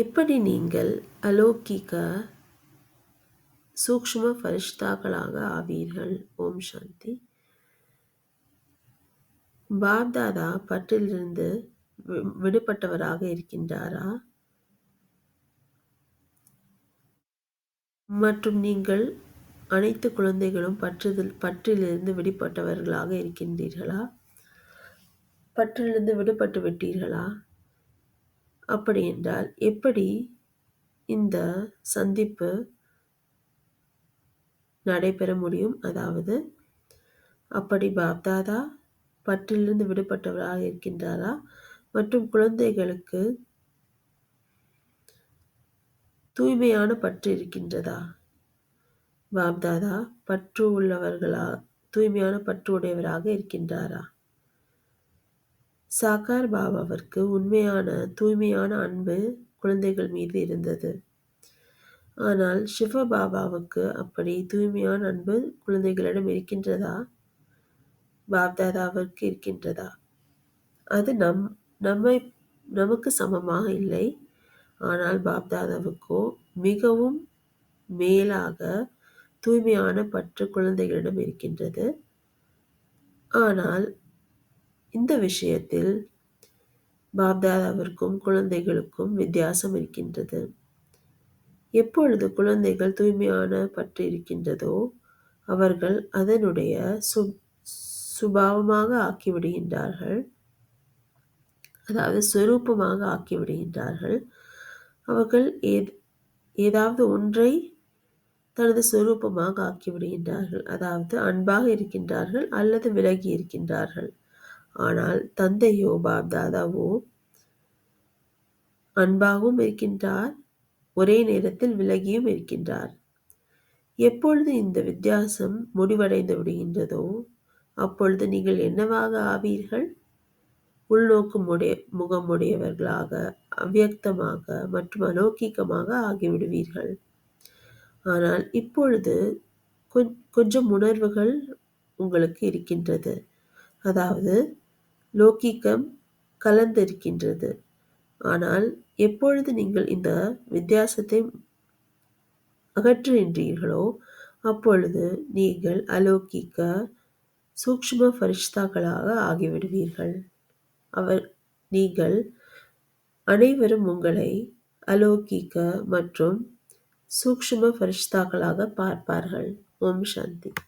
எப்படி நீங்கள் அலௌகிக சூக்ஷ்ம ஃபரிஷ்தாக்களாக ஆவீர்கள்? ஓம் சாந்தி. பாப்தாதா பற்றிலிருந்து விடுபட்டவராக இருக்கின்றாரா? மற்றும் நீங்கள் அனைத்து குழந்தைகளும் பற்றிலிருந்து விடுபட்டவர்களாக இருக்கின்றீர்களா? பற்றிலிருந்து விடுபட்டு விட்டீர்களா? அப்படி என்றால் எப்படி இந்த சந்திப்பு நடைபெற முடியும்? அதாவது அப்படி பாப்தாதா பற்றிலிருந்து விடுபட்டவராக இருக்கின்றாரா? மற்றும் குழந்தைகளுக்கு தூய்மையான பற்று இருக்கின்றதா? பாப்தாதா பற்று உள்ளவர்களா, தூய்மையான பற்று உடையவராக இருக்கின்றாரா? சாக்கார் பாபாவிற்கு உண்மையான தூய்மையான அன்பு குழந்தைகள் மீது இருந்தது. ஆனால் சிவ பாபாவுக்கு அப்படி தூய்மையான அன்பு குழந்தைகளிடம் இருக்கின்றதா? பாப்தாதாவிற்கு இருக்கின்றதா? அது நமக்கு சமமாக இல்லை. ஆனால் பாப்தாதாவுக்கோ மிகவும் மேலாக தூய்மையான பற்று குழந்தைகளிடம் இருக்கின்றது. ஆனால் இந்த விஷயத்தில் பாப்தாதாவிற்கும் குழந்தைகளுக்கும் வித்தியாசம் இருக்கின்றது. எப்பொழுது குழந்தைகள் தூய்மையான பற்று இருக்கின்றதோ அவர்கள் அதனுடைய சுபாவமாக ஆக்கிவிடுகின்றார்கள், அதாவது ஸ்வரூபமாக ஆக்கிவிடுகின்றார்கள். அவர்கள் ஏதாவது ஒன்றை தனது ஸ்வரூபமாக ஆக்கிவிடுகின்றார்கள், அதாவது அன்பாக இருக்கின்றார்கள் அல்லது விலகி இருக்கின்றார்கள். ஆனால் தந்தையோ பாப்தாதாவோ அன்பாகவும் இருக்கின்றார், ஒரே நேரத்தில் விலகியும் இருக்கின்றார். எப்பொழுது இந்த வித்தியாசம் முடிவடைந்து விடுகின்றதோ அப்பொழுது நீங்கள் என்னவாக ஆவீர்கள்? உள்நோக்கு முகமுடையவர்களாக, அவ்வியக்தமாக மற்றும் அலௌகிகமாக ஆகிவிடுவீர்கள். ஆனால் இப்பொழுது கொஞ்சம் உணர்வுகள் உங்களுக்கு இருக்கின்றது, அதாவது லௌகிகம் கலந்திருக்கின்றது. ஆனால் எப்பொழுது நீங்கள் இந்த வித்தியாசத்தை அகற்றுகின்றீர்களோ அப்பொழுது நீங்கள் அலௌகிக சூக்ஷ்ம ஃபரிஷ்தாக்களாக ஆகிவிடுவீர்கள். நீங்கள் அனைவரும் உங்களை அலௌகிக மற்றும் சூக்ஷ்ம ஃபரிஷ்தாக்களாக பார்ப்பார்கள். ஓம் சாந்தி.